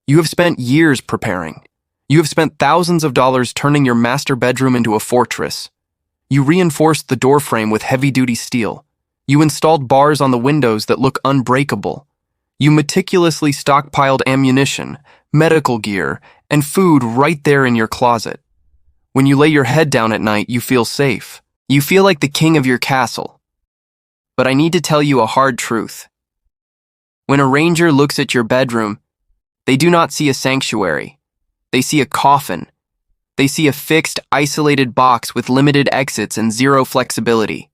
You have spent years preparing. You have spent thousands of dollars turning your master bedroom into a fortress. You reinforced the doorframe with heavy-duty steel. You installed bars on the windows that look unbreakable. You meticulously stockpiled ammunition, medical gear, and food right there in your closet. When you lay your head down at night, you feel safe. You feel like the king of your castle. But I need to tell you a hard truth. When a ranger looks at your bedroom, they do not see a sanctuary. They see a coffin. They see a fixed, isolated box with limited exits and zero flexibility.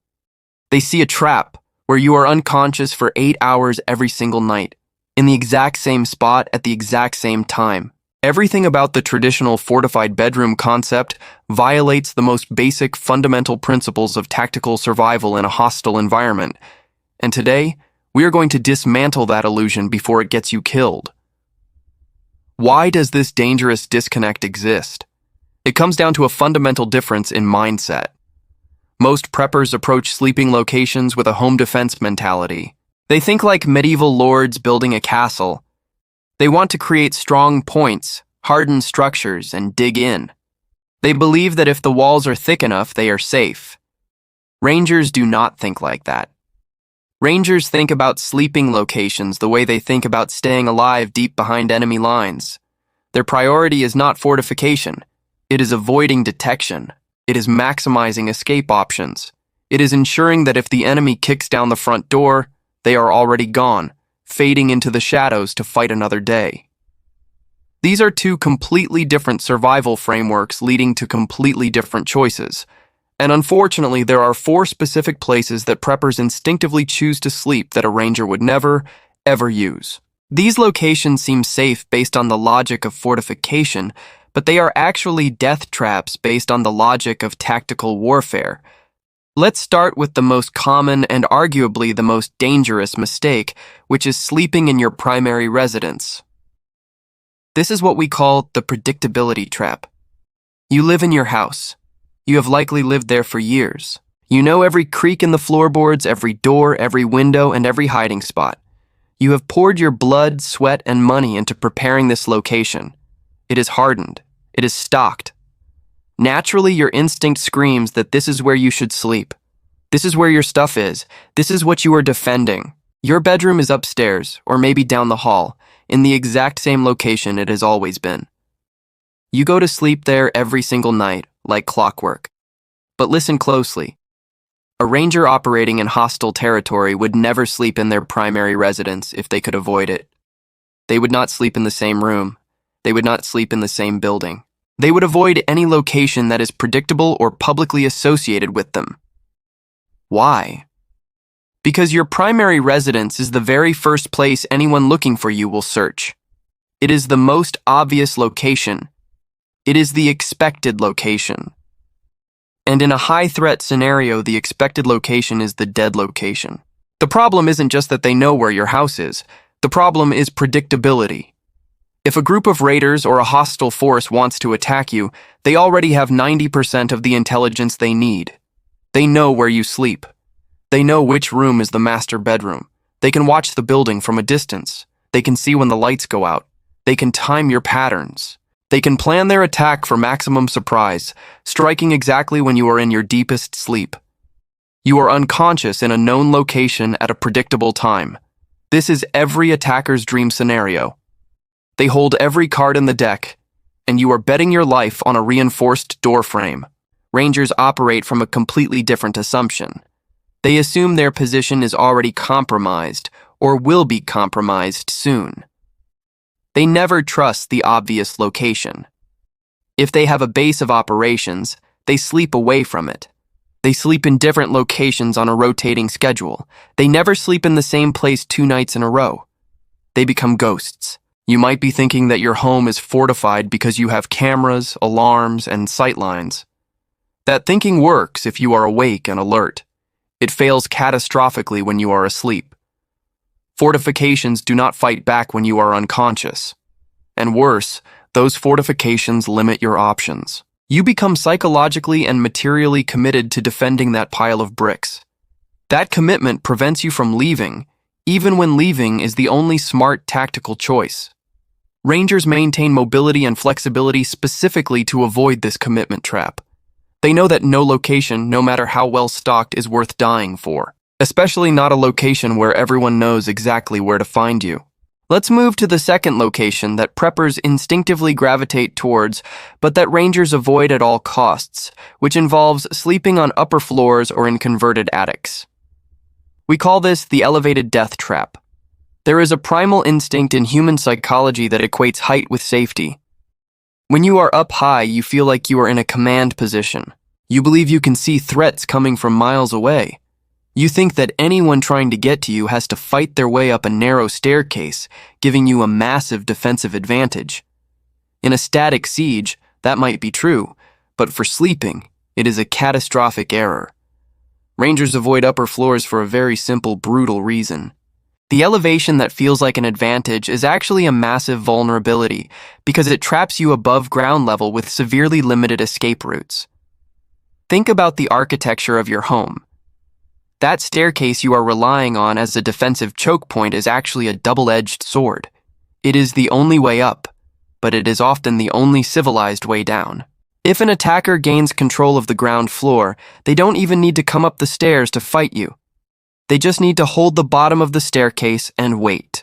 They see a trap where you are unconscious for 8 hours every single night, in the exact same spot at the exact same time. Everything about the traditional fortified bedroom concept violates the most basic fundamental principles of tactical survival in a hostile environment. And today, we are going to dismantle that illusion before it gets you killed. Why does this dangerous disconnect exist? It comes down to a fundamental difference in mindset. Most preppers approach sleeping locations with a home defense mentality. They think like medieval lords building a castle. They want to create strong points, harden structures, and dig in. They believe that if the walls are thick enough, they are safe. Rangers do not think like that. Rangers think about sleeping locations the way they think about staying alive deep behind enemy lines. Their priority is not fortification. It is avoiding detection. It is maximizing escape options. It is ensuring that if the enemy kicks down the front door, they are already gone, fading into the shadows to fight another day. These are two completely different survival frameworks leading to completely different choices. And unfortunately, there are 4 specific places that preppers instinctively choose to sleep that a ranger would never, ever use. These locations seem safe based on the logic of fortification, but they are actually death traps based on the logic of tactical warfare. Let's start with the most common and arguably the most dangerous mistake, which is sleeping in your primary residence. This is what we call the predictability trap. You live in your house. You have likely lived there for years. You know every creak in the floorboards, every door, every window, and every hiding spot. You have poured your blood, sweat, and money into preparing this location. It is hardened. It is stocked. Naturally, your instinct screams that this is where you should sleep. This is where your stuff is. This is what you are defending. Your bedroom is upstairs, or maybe down the hall, in the exact same location it has always been. You go to sleep there every single night, like clockwork. But listen closely. A ranger operating in hostile territory would never sleep in their primary residence if they could avoid it. They would not sleep in the same room. They would not sleep in the same building. They would avoid any location that is predictable or publicly associated with them. Why? Because your primary residence is the very first place anyone looking for you will search. It is the most obvious location. It is the expected location. And in a high-threat scenario, the expected location is the dead location. The problem isn't just that they know where your house is. The problem is predictability. If a group of raiders or a hostile force wants to attack you, they already have 90% of the intelligence they need. They know where you sleep. They know which room is the master bedroom. They can watch the building from a distance. They can see when the lights go out. They can time your patterns. They can plan their attack for maximum surprise, striking exactly when you are in your deepest sleep. You are unconscious in a known location at a predictable time. This is every attacker's dream scenario. They hold every card in the deck, and you are betting your life on a reinforced door frame. Rangers operate from a completely different assumption. They assume their position is already compromised or will be compromised soon. They never trust the obvious location. If they have a base of operations, they sleep away from it. They sleep in different locations on a rotating schedule. They never sleep in the same place 2 nights in a row. They become ghosts. You might be thinking that your home is fortified because you have cameras, alarms, and sightlines. That thinking works if you are awake and alert. It fails catastrophically when you are asleep. Fortifications do not fight back when you are unconscious. And worse, those fortifications limit your options. You become psychologically and materially committed to defending that pile of bricks. That commitment prevents you from leaving, even when leaving is the only smart tactical choice. Rangers maintain mobility and flexibility specifically to avoid this commitment trap. They know that no location, no matter how well stocked, is worth dying for, especially not a location where everyone knows exactly where to find you. Let's move to the second location that preppers instinctively gravitate towards, but that rangers avoid at all costs, which involves sleeping on upper floors or in converted attics. We call this the elevated death trap. There is a primal instinct in human psychology that equates height with safety. When you are up high, you feel like you are in a command position. You believe you can see threats coming from miles away. You think that anyone trying to get to you has to fight their way up a narrow staircase, giving you a massive defensive advantage. In a static siege, that might be true, but for sleeping, it is a catastrophic error. Rangers avoid upper floors for a very simple, brutal reason. The elevation that feels like an advantage is actually a massive vulnerability because it traps you above ground level with severely limited escape routes. Think about the architecture of your home. That staircase you are relying on as a defensive choke point is actually a double-edged sword. It is the only way up, but it is often the only civilized way down. If an attacker gains control of the ground floor, they don't even need to come up the stairs to fight you. They just need to hold the bottom of the staircase and wait.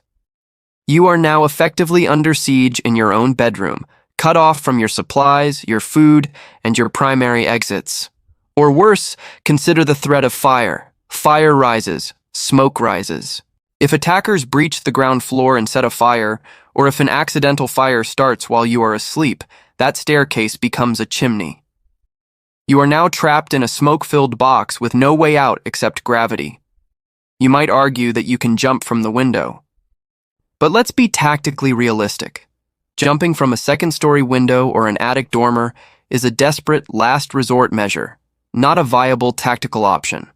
You are now effectively under siege in your own bedroom, cut off from your supplies, your food, and your primary exits. Or worse, consider the threat of fire. Fire rises, smoke rises. If attackers breach the ground floor and set a fire, or if an accidental fire starts while you are asleep, that staircase becomes a chimney. You are now trapped in a smoke-filled box with no way out except gravity. You might argue that you can jump from the window. But let's be tactically realistic. Jumping from a second-story window or an attic dormer is a desperate, last-resort measure, not a viable tactical option.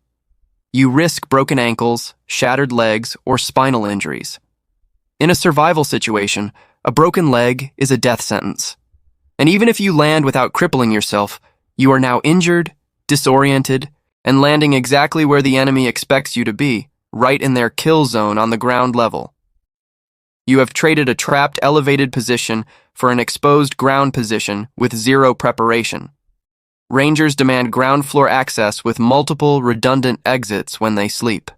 You risk broken ankles, shattered legs, or spinal injuries. In a survival situation, a broken leg is a death sentence. And even if you land without crippling yourself, you are now injured, disoriented, and landing exactly where the enemy expects you to be, right in their kill zone on the ground level. You have traded a trapped elevated position for an exposed ground position with zero preparation. Rangers demand ground floor access with multiple redundant exits when they sleep.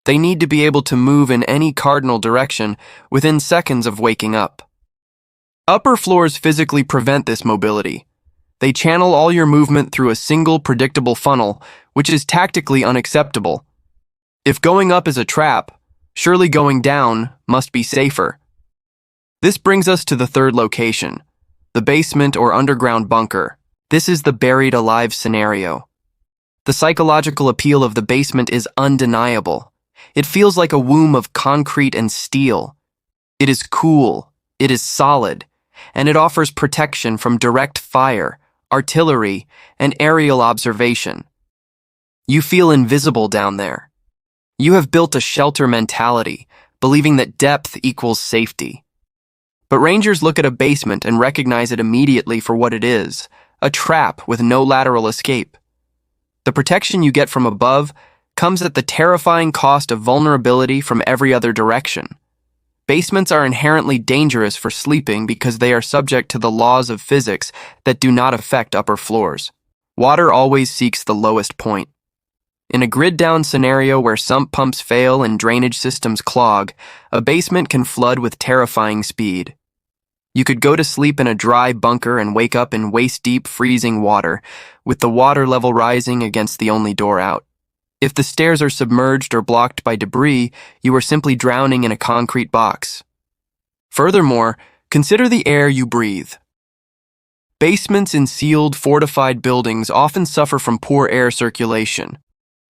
They need to be able to move in any cardinal direction within seconds of waking up. Upper floors physically prevent this mobility. They channel all your movement through a single predictable funnel, which is tactically unacceptable. If going up is a trap, surely going down must be safer. This brings us to the third location, the basement or underground bunker. This is the buried alive scenario. The psychological appeal of the basement is undeniable. It feels like a womb of concrete and steel. It is cool, it is solid, and it offers protection from direct fire, artillery, and aerial observation. You feel invisible down there. You have built a shelter mentality, believing that depth equals safety. But rangers look at a basement and recognize it immediately for what it is, a trap with no lateral escape. The protection you get from above comes at the terrifying cost of vulnerability from every other direction. Basements are inherently dangerous for sleeping because they are subject to the laws of physics that do not affect upper floors. Water always seeks the lowest point. In a grid-down scenario where sump pumps fail and drainage systems clog, a basement can flood with terrifying speed. You could go to sleep in a dry bunker and wake up in waist-deep freezing water, with the water level rising against the only door out. If the stairs are submerged or blocked by debris, you are simply drowning in a concrete box. Furthermore, consider the air you breathe. Basements in sealed, fortified buildings often suffer from poor air circulation.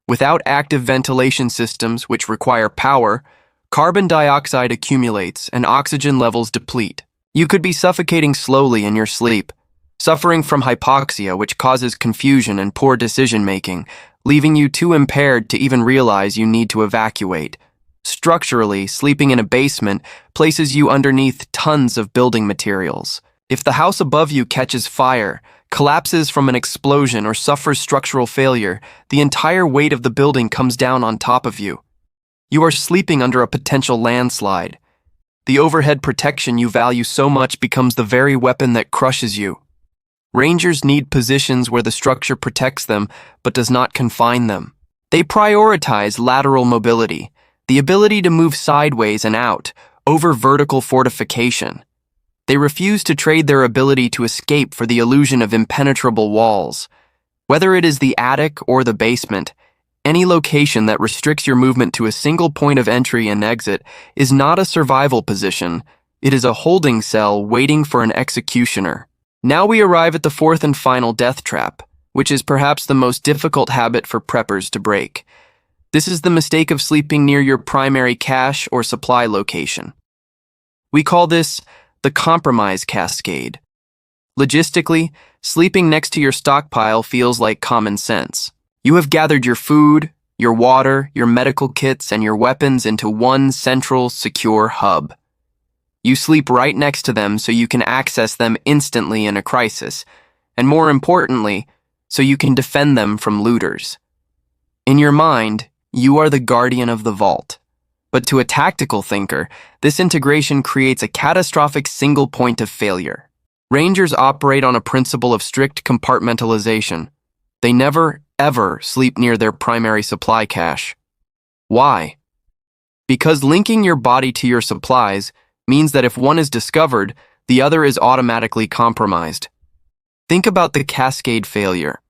Without active ventilation systems, which require power, carbon dioxide accumulates and oxygen levels deplete. You could be suffocating slowly in your sleep, suffering from hypoxia, which causes confusion and poor decision-making, leaving you too impaired to even realize you need to evacuate. Structurally, sleeping in a basement places you underneath tons of building materials. If the house above you catches fire, collapses from an explosion, or suffers structural failure, the entire weight of the building comes down on top of you. You are sleeping under a potential landslide. The overhead protection you value so much becomes the very weapon that crushes you. Rangers need positions where the structure protects them but does not confine them. They prioritize lateral mobility, the ability to move sideways and out, over vertical fortification. They refuse to trade their ability to escape for the illusion of impenetrable walls. Whether it is the attic or the basement, any location that restricts your movement to a single point of entry and exit is not a survival position. It is a holding cell waiting for an executioner. Now we arrive at the fourth and final death trap, which is perhaps the most difficult habit for preppers to break. This is the mistake of sleeping near your primary cache or supply location. We call this the compromise cascade. Logistically, sleeping next to your stockpile feels like common sense. You have gathered your food, your water, your medical kits, and your weapons into one central, secure hub. You sleep right next to them so you can access them instantly in a crisis, and more importantly, so you can defend them from looters. In your mind, you are the guardian of the vault. But to a tactical thinker, this integration creates a catastrophic single point of failure. Rangers operate on a principle of strict compartmentalization. They never, ever sleep near their primary supply cache. Why? Because linking your body to your supplies means that if one is discovered, the other is automatically compromised. Think about the Cascade failure.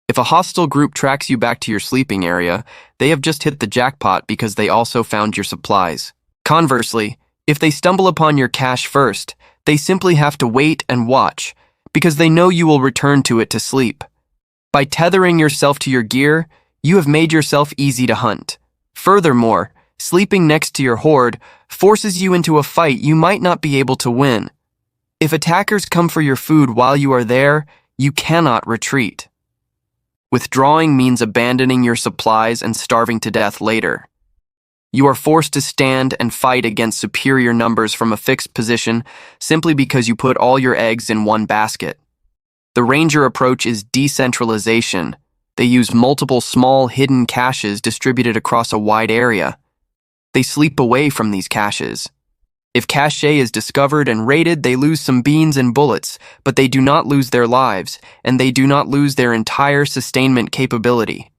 If a hostile group tracks you back to your sleeping area, they have just hit the jackpot because they also found your supplies. Conversely, if they stumble upon your cache first, they simply have to wait and watch, because they know you will return to it to sleep. By tethering yourself to your gear, you have made yourself easy to hunt. Furthermore, sleeping next to your hoard forces you into a fight you might not be able to win. If attackers come for your food while you are there, you cannot retreat. Withdrawing means abandoning your supplies and starving to death later. You are forced to stand and fight against superior numbers from a fixed position simply because you put all your eggs in one basket. The Ranger approach is decentralization. They use multiple small hidden caches distributed across a wide area. They sleep away from these caches. If cache is discovered and raided, they lose some beans and bullets, but they do not lose their lives, and they do not lose their entire sustainment capability.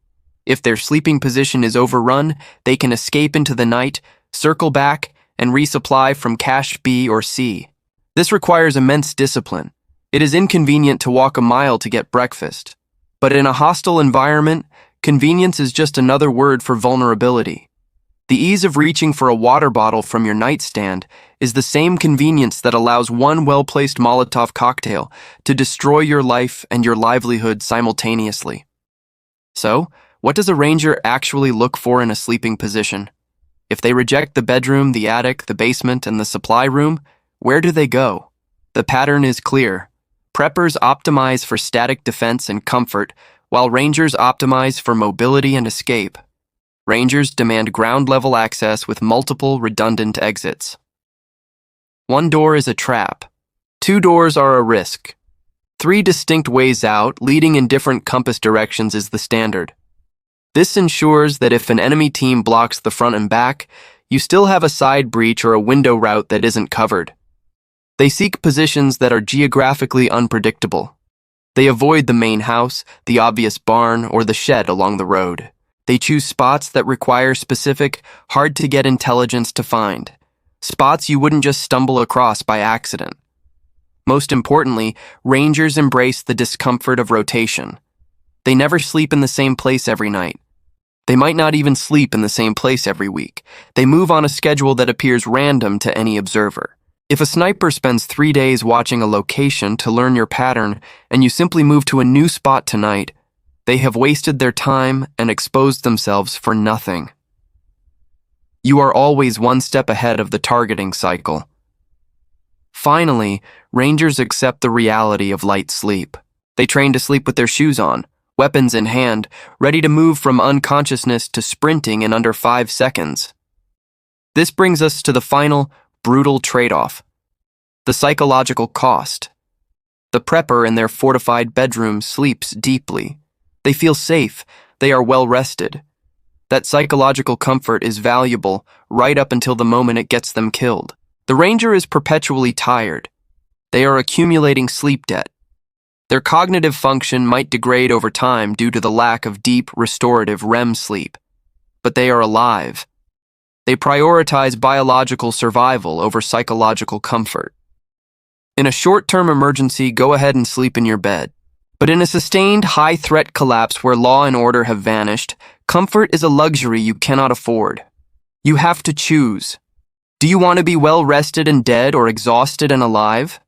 If their sleeping position is overrun, they can escape into the night, circle back, and resupply from cache B or C. This requires immense discipline. It is inconvenient to walk a mile to get breakfast. But in a hostile environment, convenience is just another word for vulnerability. The ease of reaching for a water bottle from your nightstand is the same convenience that allows one well-placed Molotov cocktail to destroy your life and your livelihood simultaneously. So, what does a Ranger actually look for in a sleeping position? If they reject the bedroom, the attic, the basement, and the supply room, where do they go? The pattern is clear. Preppers optimize for static defense and comfort, while Rangers optimize for mobility and escape. Rangers demand ground-level access with multiple redundant exits. One door is a trap. 2 doors are a risk. 3 distinct ways out, leading in different compass directions, is the standard. This ensures that if an enemy team blocks the front and back, you still have a side breach or a window route that isn't covered. They seek positions that are geographically unpredictable. They avoid the main house, the obvious barn, or the shed along the road. They choose spots that require specific, hard-to-get intelligence to find. Spots you wouldn't just stumble across by accident. Most importantly, Rangers embrace the discomfort of rotation. They never sleep in the same place every night. They might not even sleep in the same place every week. They move on a schedule that appears random to any observer. If a sniper spends 3 days watching a location to learn your pattern and you simply move to a new spot tonight, they have wasted their time and exposed themselves for nothing. You are always one step ahead of the targeting cycle. Finally, Rangers accept the reality of light sleep. They train to sleep with their shoes on, weapons in hand, ready to move from unconsciousness to sprinting in under 5 seconds. This brings us to the final, brutal trade-off: the psychological cost. The prepper in their fortified bedroom sleeps deeply. They feel safe. They are well rested. That psychological comfort is valuable right up until the moment it gets them killed. The Ranger is perpetually tired. They are accumulating sleep debt. Their cognitive function might degrade over time due to the lack of deep, restorative REM sleep. But they are alive. They prioritize biological survival over psychological comfort. In a short-term emergency, go ahead and sleep in your bed. But in a sustained, high-threat collapse where law and order have vanished, comfort is a luxury you cannot afford. You have to choose. Do you want to be well-rested and dead or exhausted and alive?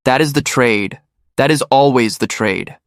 That is the trade. That is always the trade.